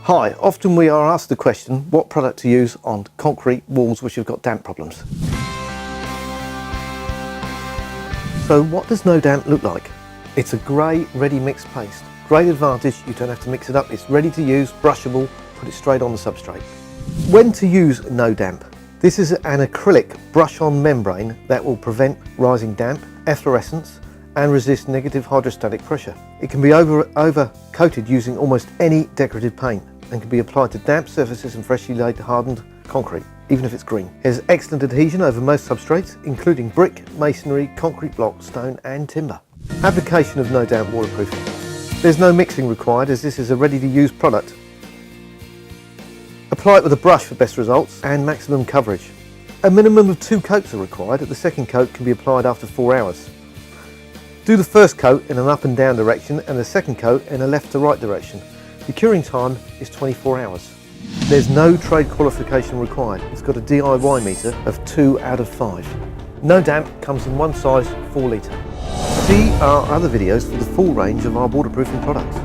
Hi, often we are asked the question what product to use on concrete walls which have got damp problems. So what does No Damp look like? It's a grey, ready mixed paste. Great advantage, you don't have to mix it up, it's ready to use, brushable, put it straight on the substrate. When to use No Damp? This is an acrylic brush-on membrane that will prevent rising damp, efflorescence and resist negative hydrostatic pressure. It can be over-coated using almost any decorative paint and can be applied to damp surfaces and freshly laid hardened concrete, even if it's green. It has excellent adhesion over most substrates, including brick, masonry, concrete block, stone and timber. Application of No Damp Waterproofing. There's no mixing required as this is a ready-to-use product. Apply it with a brush for best results and maximum coverage. A minimum of 2 coats are required. The second coat can be applied after 4 hours. Do the first coat in an up and down direction and the second coat in a left to right direction. The curing time is 24 hours. There's no trade qualification required. It's got a DIY meter of 2 out of 5. No Damp comes in one size 4 litre. See our other videos for the full range of our waterproofing products.